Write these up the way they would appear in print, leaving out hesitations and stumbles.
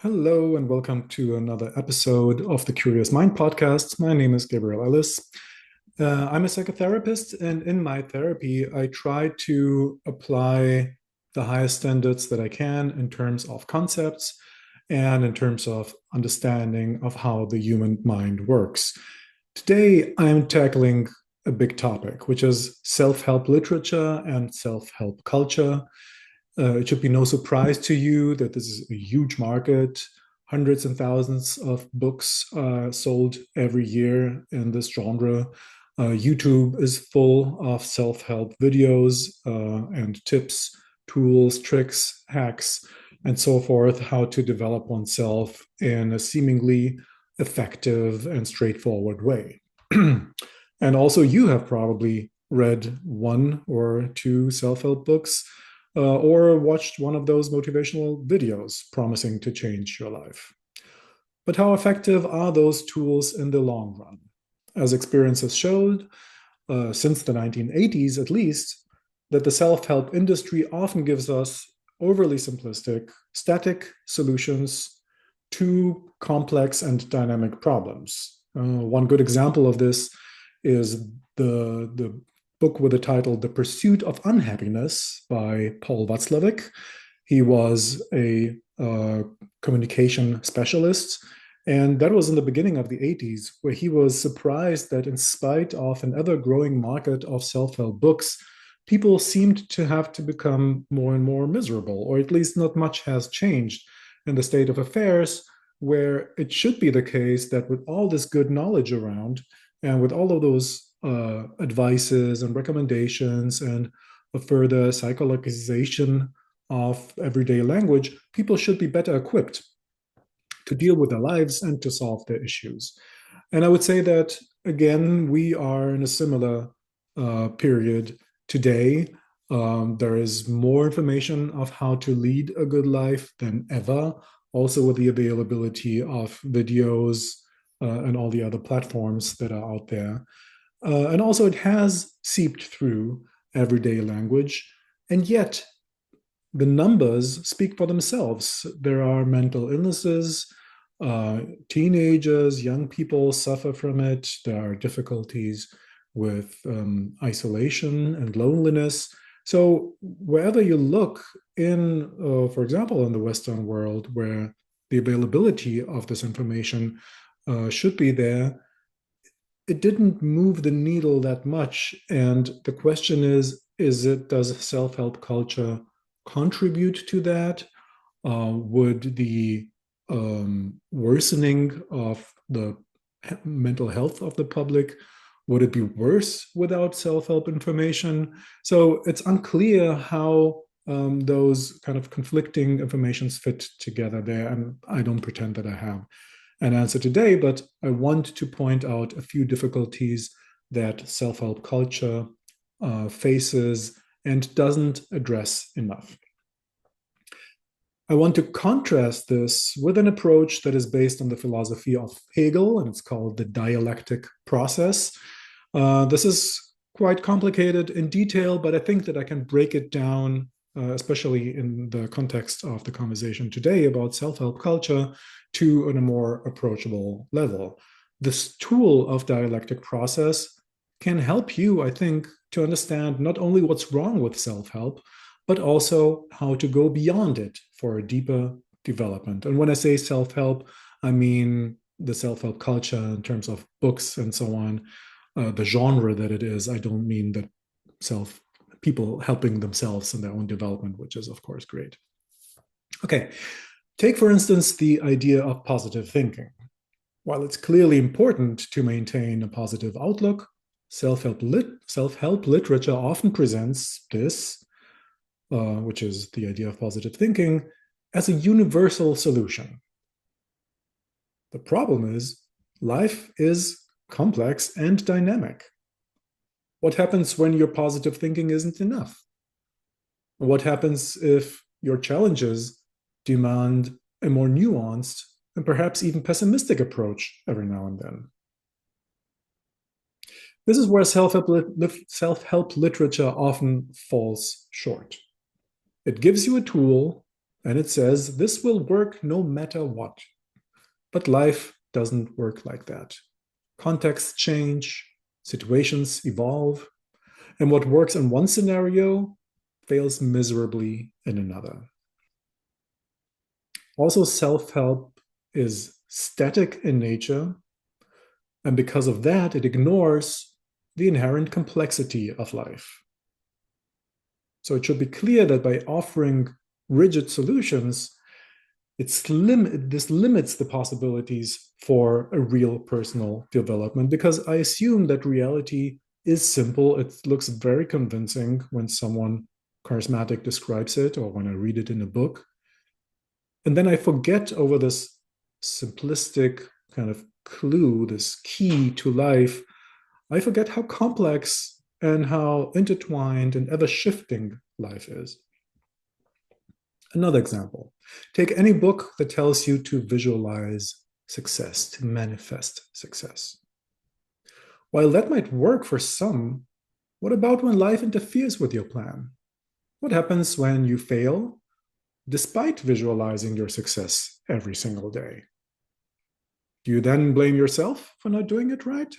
Hello, and welcome to another episode of the Curious Mind podcast. My name is Gabriel Ellis. I'm a psychotherapist, and in my therapy, I try to apply the highest standards that I can in terms of concepts and in terms of understanding of how the human mind works. Today, I'm tackling a big topic, which is self help literature and self help culture. It should be no surprise to you that this is a huge market. Hundreds and thousands of books are sold every year in this genre. YouTube is full of self help videos and tips, tools, tricks, hacks, and so forth, how to develop oneself in a seemingly effective and straightforward way. And also, you have probably read one or two self help books or watched one of those motivational videos promising to change your life. But how effective are those tools in the long run? As experience has showed, since the 1980s at least, that the self help industry often gives us overly simplistic, static solutions to complex and dynamic problems. One good example of this is the book with the title The Pursuit of Unhappiness by Paul Watzlawick. He was a communication specialist, and that was in the beginning of the 80s, where he was surprised that in spite of an ever growing market of self help books, people seemed to have to become more and more miserable, or at least not much has changed in the state of affairs, where it should be the case that with all this good knowledge around, and with all of those advices and recommendations and a further psychologization of everyday language, people should be better equipped to deal with their lives and to solve their issues. And I would say that, again, we are in a similar period today. There is more information of how to lead a good life than ever, also with the availability of videos and all the other platforms that are out there. And also, it has seeped through everyday language. And yet, the numbers speak for themselves. There are mental illnesses, teenagers, young people suffer from it. There are difficulties with isolation and loneliness. So, wherever you look in, for example, in the Western world, where the availability of this information should be there, it didn't move the needle that much. And the question does self-help culture contribute to that? Would the worsening of the mental health of the public, would it be worse without self-help information? So it's unclear how those kind of conflicting informations fit together there. And I don't pretend that I have an answer today, but I want to point out a few difficulties that self-help culture faces and doesn't address enough. I want to contrast this with an approach that is based on the philosophy of Hegel, and it's called the dialectic process. This is quite complicated in detail, but I think that I can break it down, especially in the context of the conversation today about self-help culture, to a more approachable level. This tool of dialectic process can help you, I think, to understand not only what's wrong with self-help, but also how to go beyond it for a deeper development. And when I say self-help, I mean the self-help culture in terms of books and so on, the genre that it is. I don't mean that people helping themselves in their own development, which is of course great. Okay, take for instance the idea of positive thinking. While it's clearly important to maintain a positive outlook, self-help literature often presents this, which is the idea of positive thinking, as a universal solution. The problem is life is complex and dynamic. What happens when your positive thinking isn't enough? What happens if your challenges demand a more nuanced and perhaps even pessimistic approach every now and then? This is where self-help literature often falls short. It gives you a tool And it says this will work no matter what. But life doesn't work like that. Contexts change, situations evolve, and what works in one scenario fails miserably in another. Also, self-help is static in nature, and because of that, it ignores the inherent complexity of life. So it should be clear that by offering rigid solutions, this limits the possibilities for a real personal development, because I assume that reality is simple. It looks very convincing when someone charismatic describes it or when I read it in a book. And then I forget over this simplistic kind of clue, this key to life. I forget how complex and how intertwined and ever shifting life is. Another example, take any book that tells you to visualize success, to manifest success. While that might work for some, what about when life interferes with your plan? What happens when you fail despite visualizing your success every single day? Do you then blame yourself for not doing it right?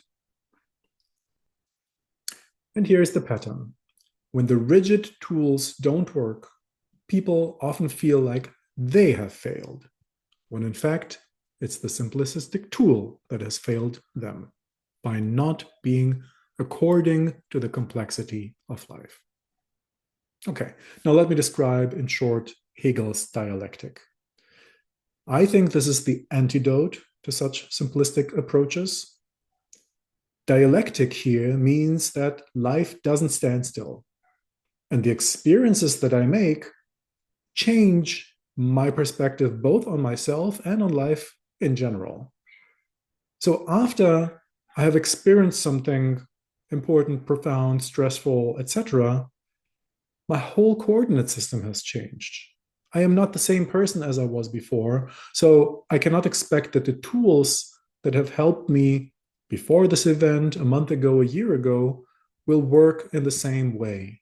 And here's the pattern. When the rigid tools don't work, people often feel like they have failed, when in fact, it's the simplistic tool that has failed them by not being according to the complexity of life. Okay, now let me describe in short Hegel's dialectic. I think this is the antidote to such simplistic approaches. Dialectic here means that life doesn't stand still, and the experiences that I make change my perspective both on myself and on life in general. So after I have experienced something important, profound, stressful, etc., my whole coordinate system has changed. I am not the same person as I was before. So I cannot expect that the tools that have helped me before this event, a month ago, a year ago, will work in the same way.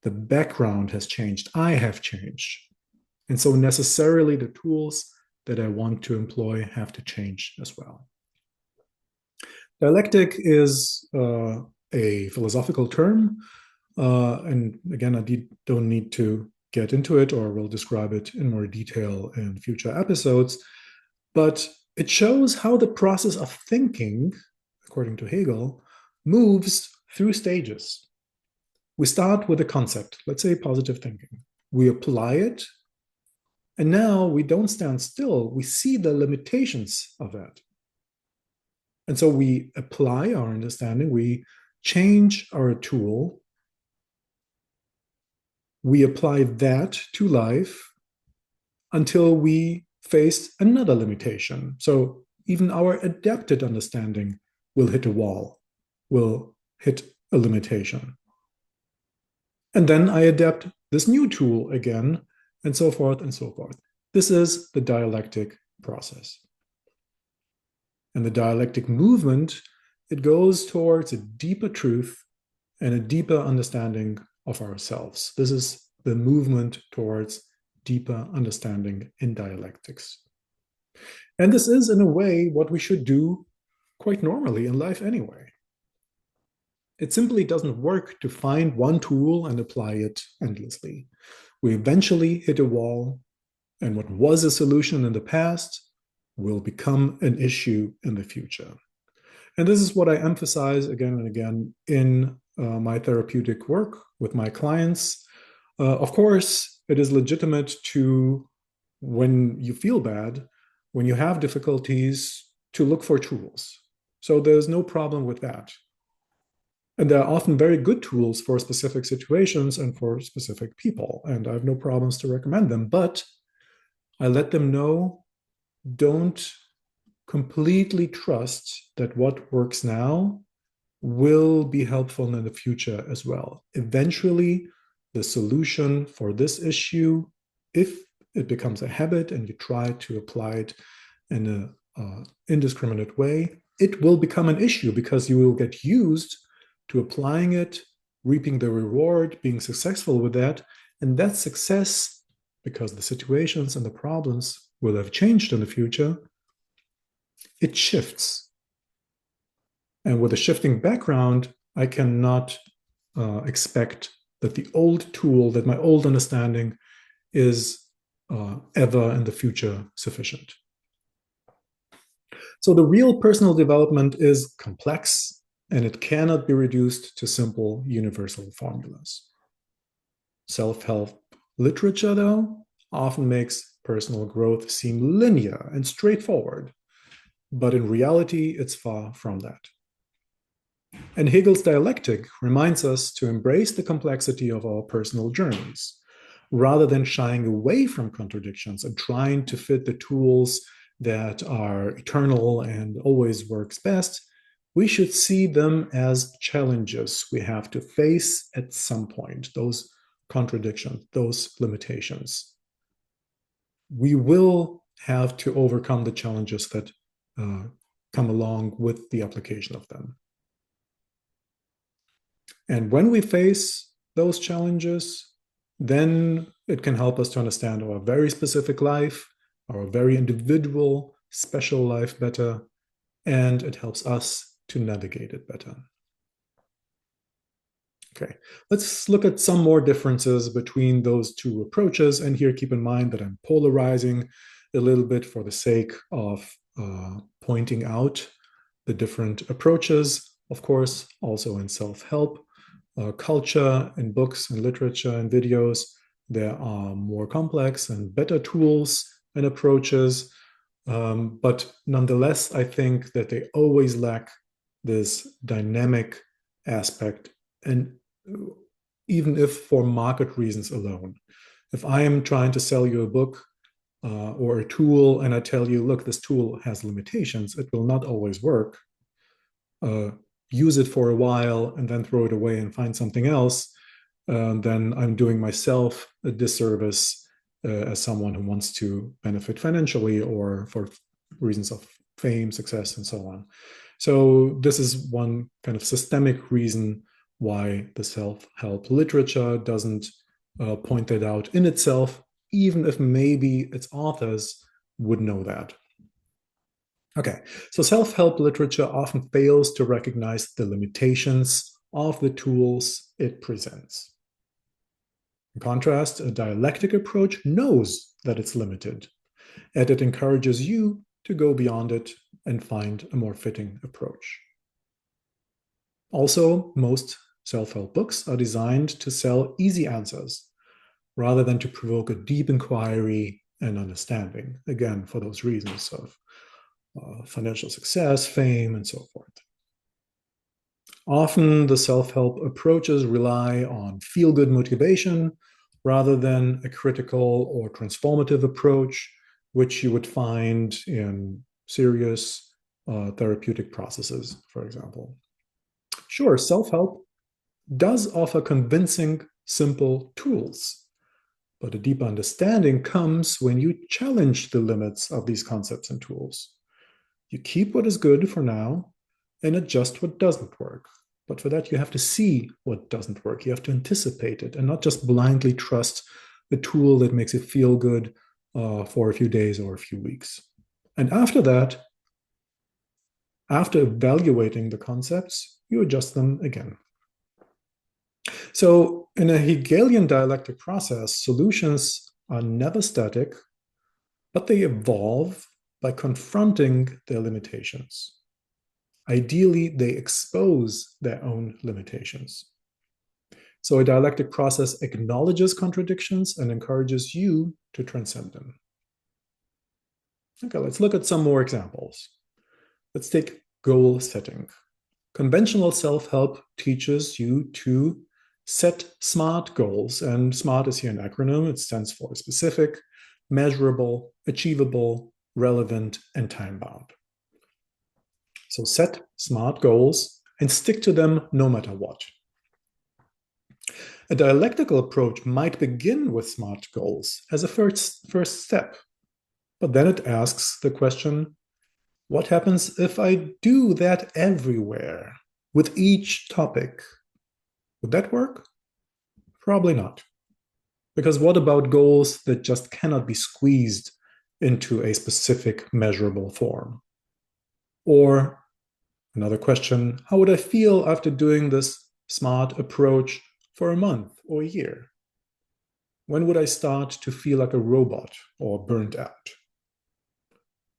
The background has changed. I have changed. And so necessarily the tools that I want to employ have to change as well. Dialectic is a philosophical term. And again, I don't need to get into it, or we'll describe it in more detail in future episodes. But it shows how the process of thinking, according to Hegel, moves through stages. We start with a concept, let's say positive thinking. We apply it, and now we don't stand still. We see the limitations of that. And so we apply our understanding, we change our tool, we apply that to life until we face another limitation. So even our adapted understanding will hit a wall, will hit a limitation. And then I adapt this new tool again, and so forth and so forth. This is the dialectic process. And the dialectic movement, it goes towards a deeper truth and a deeper understanding of ourselves. This is the movement towards deeper understanding in dialectics. And this is, in a way, what we should do quite normally in life anyway. It simply doesn't work to find one tool and apply it endlessly. We eventually hit a wall, and what was a solution in the past will become an issue in the future. And this is what I emphasize again and again in my therapeutic work with my clients. Of course, it is legitimate to, when you feel bad, when you have difficulties, to look for tools. So there's no problem with that. And there are often very good tools for specific situations and for specific people, and I have no problems to recommend them. But I let them know, don't completely trust that what works now will be helpful in the future as well. Eventually, the solution for this issue, if it becomes a habit and you try to apply it in an indiscriminate way, it will become an issue because you will get used to applying it, reaping the reward, being successful with that. And that success because the situations and the problems will have changed in the future, it shifts. And with a shifting background, I cannot expect that the old tool, that my old understanding is ever in the future sufficient. So the real personal development is complex, and it cannot be reduced to simple universal formulas. Self-help literature, though, often makes personal growth seem linear and straightforward, but in reality, it's far from that. And Hegel's dialectic reminds us to embrace the complexity of our personal journeys, rather than shying away from contradictions and trying to fit the tools that are eternal and always works best. We should see them as challenges we have to face at some point, those contradictions, those limitations. We will have to overcome the challenges that come along with the application of them. And when we face those challenges, then it can help us to understand our very specific life, our very individual, special life better, and it helps us to navigate it better. Okay, let's look at some more differences between those two approaches. And here, keep in mind that I'm polarizing a little bit for the sake of pointing out the different approaches. Of course, also in self-help, culture and books and literature and videos, there are more complex and better tools and approaches. But nonetheless, I think that they always lack this dynamic aspect. And even if for market reasons alone, if I am trying to sell you a book or a tool and I tell you, look, this tool has limitations, it will not always work. Use it for a while and then throw it away and find something else, then I'm doing myself a disservice as someone who wants to benefit financially or for reasons of fame, success, and so on. So this is one kind of systemic reason why the self-help literature doesn't point that out in itself, even if maybe its authors would know that. Okay, so self-help literature often fails to recognize the limitations of the tools it presents. In contrast, a dialectic approach knows that it's limited, and it encourages you to go beyond it and find a more fitting approach. Also, most self-help books are designed to sell easy answers rather than to provoke a deep inquiry and understanding, again, for those reasons of financial success, fame, and so forth. Often the self-help approaches rely on feel-good motivation rather than a critical or transformative approach, which you would find in serious therapeutic processes, for example. Sure, self-help does offer convincing, simple tools, but a deep understanding comes when you challenge the limits of these concepts and tools. You keep what is good for now and adjust what doesn't work. But for that, you have to see what doesn't work. You have to anticipate it and not just blindly trust the tool that makes it feel good for a few days or a few weeks. And after that, after evaluating the concepts, you adjust them again. So in a Hegelian dialectic process, solutions are never static, but they evolve by confronting their limitations. Ideally, they expose their own limitations. So a dialectic process acknowledges contradictions and encourages you to transcend them. Okay, let's look at some more examples. Let's take goal setting. Conventional self-help teaches you to set SMART goals, and SMART is here an acronym. It stands for specific, measurable, achievable, relevant, and time-bound. So set SMART goals and stick to them no matter what. A dialectical approach might begin with SMART goals as a first step, but then it asks the question, what happens if I do that everywhere with each topic? Would that work? Probably not. Because what about goals that just cannot be squeezed into a specific measurable form? Or another question, how would I feel after doing this smart approach for a month or a year? When would I start to feel like a robot or burnt out?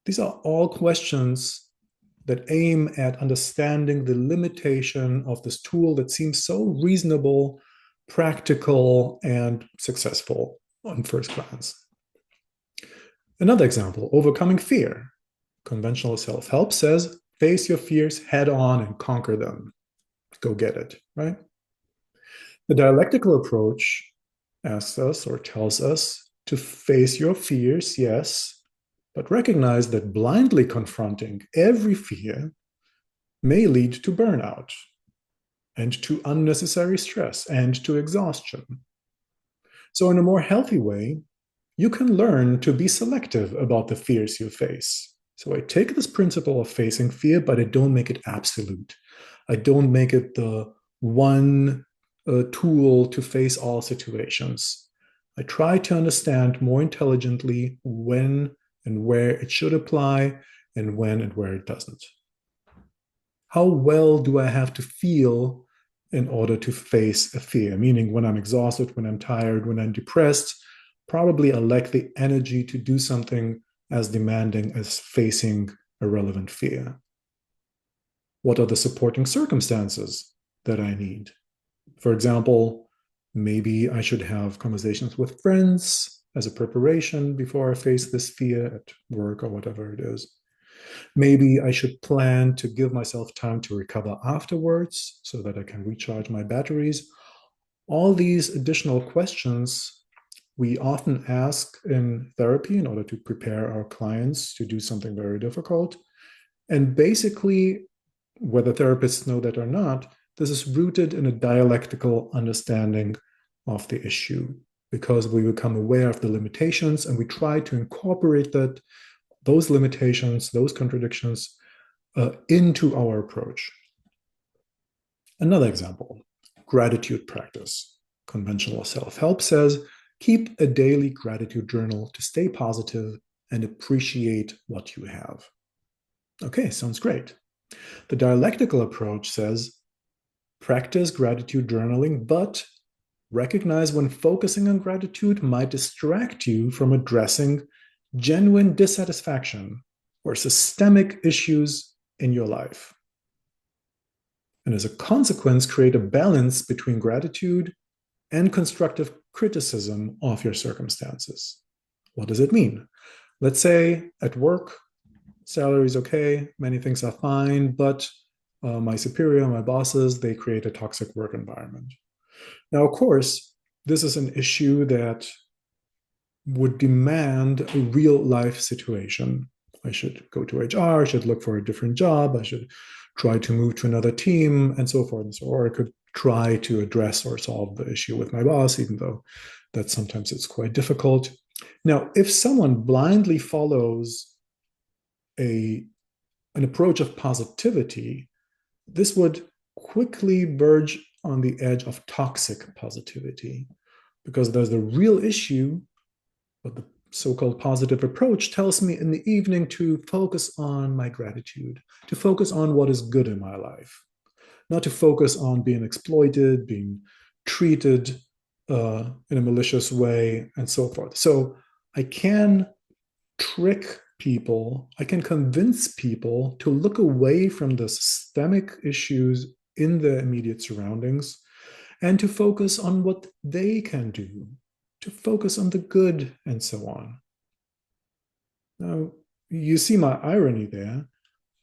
These are all questions that aim at understanding the limitation of this tool that seems so reasonable, practical, and successful on first glance. Another example, overcoming fear. Conventional self-help says, face your fears head on and conquer them. Go get it, right? The dialectical approach asks us or tells us to face your fears, yes, but recognize that blindly confronting every fear may lead to burnout and to unnecessary stress and to exhaustion. So, in a more healthy way, you can learn to be selective about the fears you face. So, I take this principle of facing fear, but I don't make it absolute. I don't make it the one tool to face all situations. I try to understand more intelligently when and where it should apply and when and where it doesn't. How well do I have to feel in order to face a fear? Meaning, when I'm exhausted, when I'm tired, when I'm depressed, probably I lack the energy to do something as demanding as facing a relevant fear. What are the supporting circumstances that I need? For example, maybe I should have conversations with friends as a preparation before I face this fear at work or whatever it is. Maybe I should plan to give myself time to recover afterwards so that I can recharge my batteries. All these additional questions we often ask in therapy in order to prepare our clients to do something very difficult. And basically, whether therapists know that or not, this is rooted in a dialectical understanding of the issue because we become aware of the limitations and we try to incorporate those limitations, those contradictions into our approach. Another example, gratitude practice. Conventional self-help says, keep a daily gratitude journal to stay positive and appreciate what you have. Okay, sounds great. The dialectical approach says, practice gratitude journaling, but recognize when focusing on gratitude might distract you from addressing genuine dissatisfaction or systemic issues in your life. And as a consequence, create a balance between gratitude and constructive criticism of your circumstances. What does it mean? Let's say at work, salary is okay, many things are fine, but my superior, my bosses, they create a toxic work environment. Now, of course, this is an issue that would demand a real life situation. I should go to HR, I should look for a different job, I should try to move to another team, and so forth and so on. Or I could try to address or solve the issue with my boss, even though that sometimes it's quite difficult. Now, if someone blindly follows an approach of positivity, this would quickly verge on the edge of toxic positivity because there's the real issue, but the so-called positive approach tells me in the evening to focus on my gratitude, to focus on what is good in my life, not to focus on being exploited, being treated in a malicious way, and so forth. So I can trick people, I can convince people to look away from the systemic issues in their immediate surroundings and to focus on what they can do, to focus on the good, and so on. Now, you see my irony there.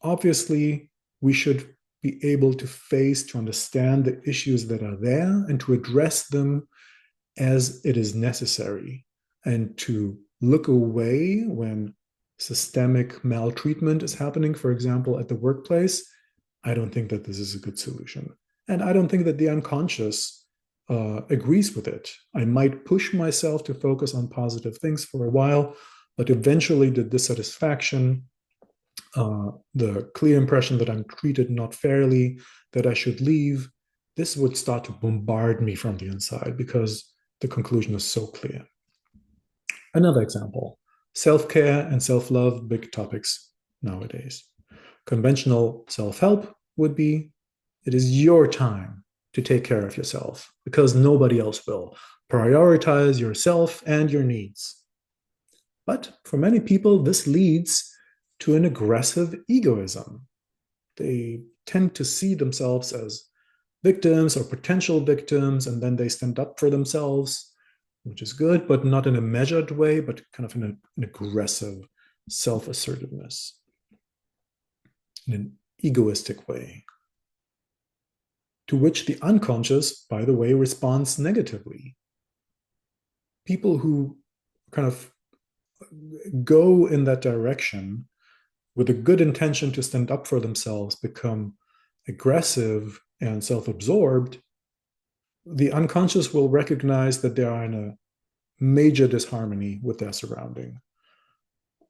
Obviously, we should be able to face, to understand the issues that are there and to address them as it is necessary and to look away when systemic maltreatment is happening, for example, at the workplace. I don't think that this is a good solution. And I don't think that the unconscious agrees with it. I might push myself to focus on positive things for a while, but eventually the dissatisfaction, the clear impression that I'm treated not fairly, that I should leave, this would start to bombard me from the inside because the conclusion is so clear. Another example, self-care and self-love, big topics nowadays. Conventional self-help would be, it is your time to take care of yourself because nobody else will. Prioritize yourself and your needs. But for many people, this leads to an aggressive egoism. They tend to see themselves as victims or potential victims, and then they stand up for themselves, which is good, but not in a measured way, but kind of in an aggressive self-assertiveness, in an egoistic way, to which the unconscious, by the way, responds negatively. People who kind of go in that direction with a good intention to stand up for themselves become aggressive and self-absorbed, the unconscious will recognize that they are in a major disharmony with their surrounding.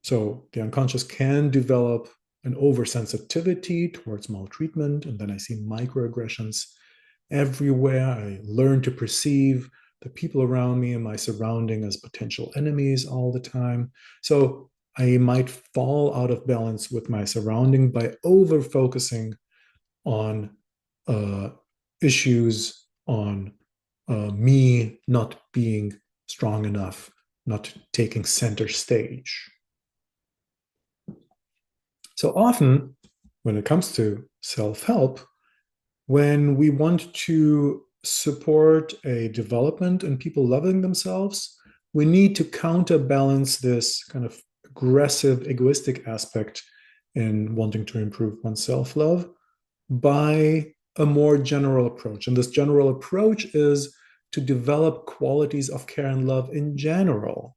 So the unconscious can develop an oversensitivity towards maltreatment, and then I see microaggressions everywhere. I learn to perceive the people around me and my surrounding as potential enemies all the time. So I might fall out of balance with my surrounding by over focusing on issues, on me not being strong enough, not taking center stage. So often, when it comes to self-help, when we want to support a development and people loving themselves, we need to counterbalance this kind of aggressive, egoistic aspect in wanting to improve one's self-love by a more general approach. And this general approach is to develop qualities of care and love in general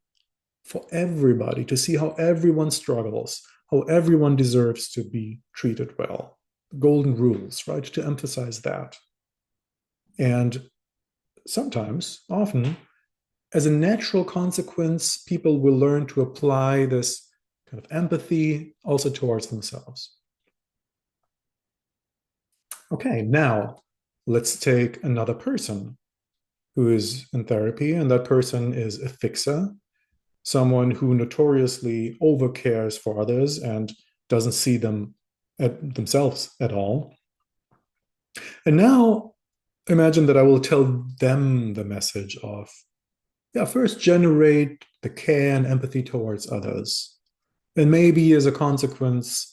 for everybody, to see how everyone struggles, how everyone deserves to be treated well. Golden rules, right? To emphasize that. And sometimes, often, as a natural consequence, people will learn to apply this kind of empathy also towards themselves. Okay, now let's take another person who is in therapy, and that person is a fixer, someone who notoriously overcares for others and doesn't see them at themselves at all. And now imagine that I will tell them the message of, yeah, first generate the care and empathy towards others. And maybe as a consequence,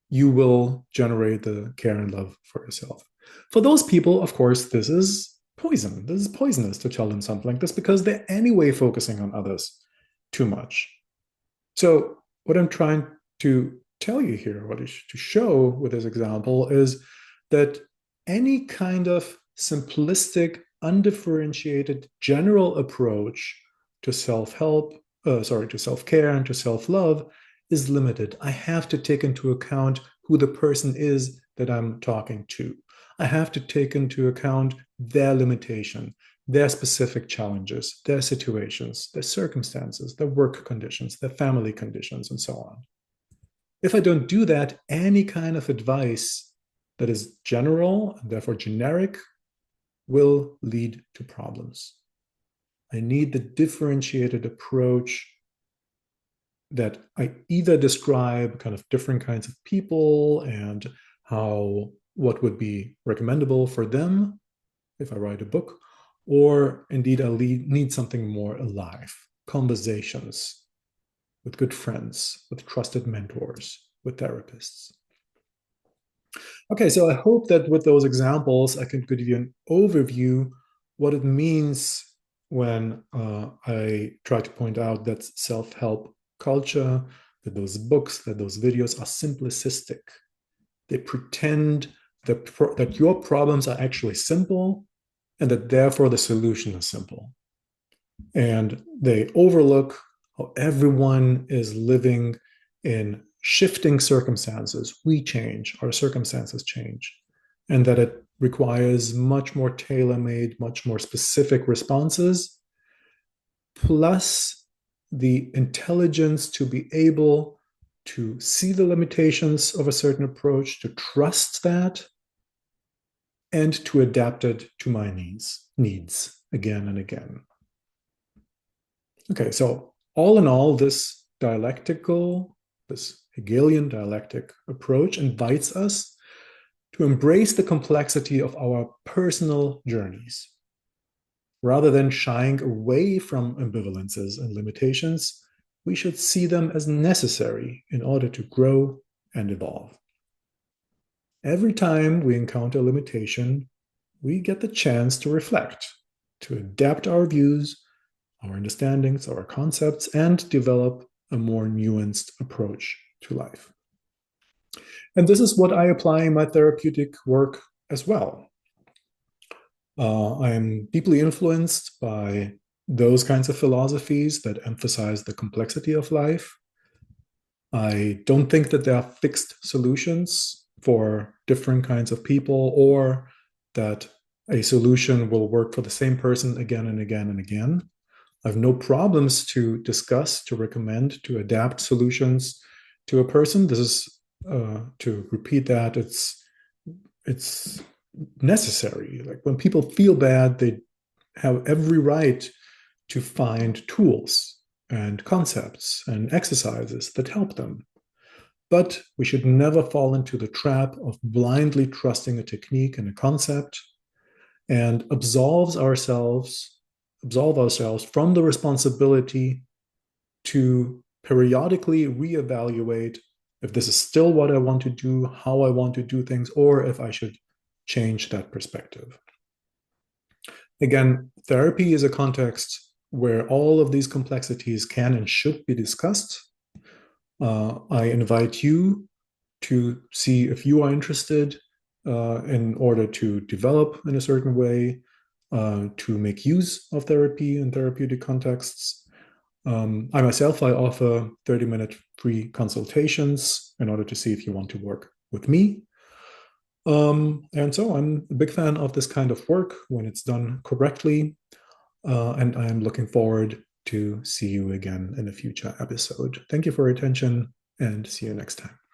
you will generate the care and love for yourself. For those people, of course, this is poison. This is poisonous to tell them something like this because they're anyway focusing on others too much. So what I'm trying to tell you here, what is to show with this example is that any kind of simplistic, undifferentiated, general approach to self-help, to self-care and to self-love is limited. I have to take into account who the person is that I'm talking to. I have to take into account their limitation, their specific challenges, their situations, their circumstances, their work conditions, their family conditions, and so on. If I don't do that, any kind of advice that is general and therefore generic will lead to problems. I need the differentiated approach that I either describe kind of different kinds of people and what would be recommendable for them if I write a book, or indeed I need something more alive, conversations with good friends, with trusted mentors, with therapists. Okay, so I hope that with those examples, I can give you an overview what it means when I try to point out that self-help culture, that those books, that those videos are simplicistic. They pretend that your problems are actually simple and that therefore the solution is simple. And they overlook how everyone is living in shifting circumstances. We change, our circumstances change, and that it requires much more tailor-made, much more specific responses, plus the intelligence to be able to see the limitations of a certain approach, to trust that, and to adapt it to my needs again and again. Okay, so all in all, this Hegelian dialectic approach invites us to embrace the complexity of our personal journeys. Rather than shying away from ambivalences and limitations, we should see them as necessary in order to grow and evolve. Every time we encounter limitation, we get the chance to reflect, to adapt our views, our understandings, our concepts, and develop a more nuanced approach to life. And this is what I apply in my therapeutic work as well. I'm deeply influenced by those kinds of philosophies that emphasize the complexity of life. I don't think that there are fixed solutions for different kinds of people, or that a solution will work for the same person again and again and again. I have no problems to discuss, to recommend, to adapt solutions to a person. This is, to repeat that, it's necessary. Like when people feel bad, they have every right to find tools and concepts and exercises that help them. But we should never fall into the trap of blindly trusting a technique and a concept, and absolve ourselves from the responsibility to periodically reevaluate if this is still what I want to do, how I want to do things, or if I should change that perspective. Again, therapy is a context where all of these complexities can and should be discussed. I invite you to see if you are interested in order to develop in a certain way, to make use of therapy in therapeutic contexts. I myself, I offer 30-minute free consultations in order to see if you want to work with me. And so I'm a big fan of this kind of work when it's done correctly. And I'm looking forward to see you again in a future episode. Thank you for your attention, and see you next time.